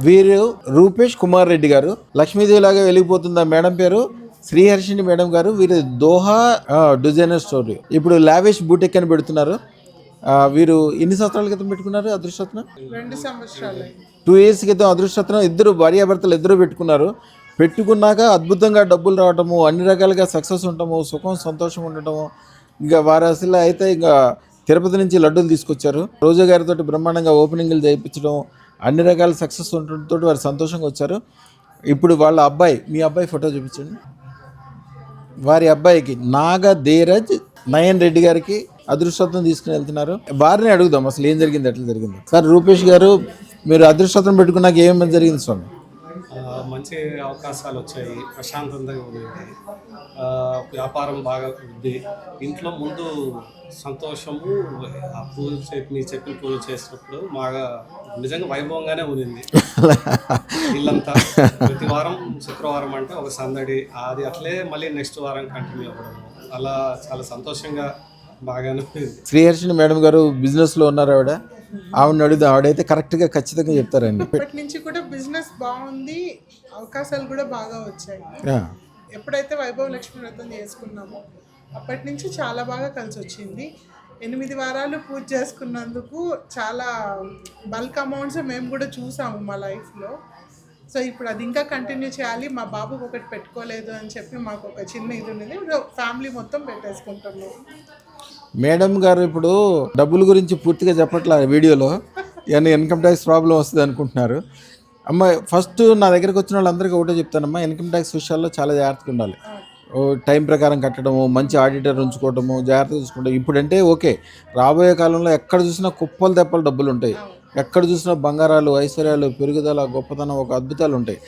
వీరు రూపేష్ కుమార్ రెడ్డి గారు. లక్ష్మీదేవి లాగా వెలిగిపోతుంది ఆ మేడం పేరు శ్రీహర్షిణి మేడం గారు. వీరు దోహా డిజైనర్ స్టోర్, ఇప్పుడు లావిష్ బూటెక్ అని పెడుతున్నారు. వీరు ఎన్ని సంవత్సరాల క్రితం పెట్టుకున్నారు అదృష్టరత్నం? 2 సంవత్సరాలు. 2 years క్రితం అదృష్టరత్నం ఇద్దరు భార్యాభర్తలు ఇద్దరు పెట్టుకున్నారు. పెట్టుకున్నాక అద్భుతంగా డబ్బులు రావటము, అన్ని రకాలుగా సక్సెస్ ఉండటము, సుఖం సంతోషం ఉండటము. ఇంకా వారు అసలు అయితే ఇంకా తిరుపతి నుంచి లడ్డూలు తీసుకొచ్చారు. రోజా గారితో బ్రహ్మాండంగా ఓపెనింగ్లు చేయించడం, అన్ని రకాల సక్సెస్ ఉండటంతో వారు సంతోషంగా వచ్చారు. ఇప్పుడు వాళ్ళ అబ్బాయి, మీ అబ్బాయి ఫోటో చూపించండి. వారి అబ్బాయికి నాగ ధీరజ్ నయన్ రెడ్డి గారికి అదృష్టం తీసుకుని వెళ్తున్నారు. వారిని అడుగుదాం అసలు ఏం జరిగింది, ఎట్లా జరిగింది. సార్ రూపేష్ గారు, మీరు అదృష్టం పెట్టుకున్నాక ఏమేమి జరిగింది స్వామి? మంచి అవకాశాలు వచ్చాయి, ప్రశాంతంగా ఉంది, వ్యాపారం బాగా వృద్ధి. ఇంట్లో ముందు సంతోషము, ఆ పూజ మీరు చెప్పిన పూజ చేసినప్పుడు బాగా నిజంగా వైభవంగానే ఉంది ఇల్లంతా. ప్రతి వారం శుక్రవారం అంటే ఒక సందడి, అది అట్లే మళ్ళీ నెక్స్ట్ వారం కంటిన్యూ అవ్వడం, అలా చాలా సంతోషంగా బాగానే ఉంది. శ్రీహర్షిణి మేడం గారు బిజినెస్లో ఉన్నారు. ఆవిడని అడుగుదాం, ఆవిడైతే కరెక్ట్గా ఖచ్చితంగా చెప్తారండి. ఇప్పటి నుంచి కూడా బిజినెస్ బాగుంది, అవకాశాలు కూడా బాగా వచ్చాయి. ఎప్పుడైతే వైభవ లక్ష్మి వ్రతం చేసుకున్నామో అప్పటి నుంచి చాలా బాగా కలిసి వచ్చింది. 8 వారాలు పూజ చేసుకున్నందుకు చాలా బల్క్ అమౌంట్స్ మేము కూడా చూసాము మా లైఫ్లో. సో ఇప్పుడు అది ఇంకా కంటిన్యూ చేయాలి. మా బాబుకి ఒకటి పెట్టుకోలేదు అని చెప్పి మాకు ఒక చిన్న ఇది ఉన్నది, ఫ్యామిలీ మొత్తం పెట్టేసుకుంటున్నాం. మేడం గారు ఇప్పుడు డబ్బుల గురించి పూర్తిగా చెప్పట్లే వీడియోలో, ఏమైనా ఇన్కమ్ ట్యాక్స్ ప్రాబ్లం వస్తుంది అనుకుంటున్నారు. అమ్మ ఫస్ట్ నా దగ్గరికి వచ్చిన వాళ్ళందరికీ ఒకటే చెప్తానమ్మా, ఇన్కమ్ ట్యాక్స్ విషయాల్లో చాలా జాగ్రత్తగా ఉండాలి. టైం ప్రకారం కట్టడము, మంచి ఆడిటర్ ఉంచుకోవడము, జాగ్రత్తగా చూసుకోవడం. ఇప్పుడంటే ఓకే, రాబోయే కాలంలో ఎక్కడ చూసినా కుప్పలు తెప్పలు డబ్బులు ఉంటాయి. ఎక్కడ చూసినా బంగారాలు, ఐశ్వర్యాలు, పెరుగుదల, గొప్పతనం, ఒక అద్భుతాలు ఉంటాయి.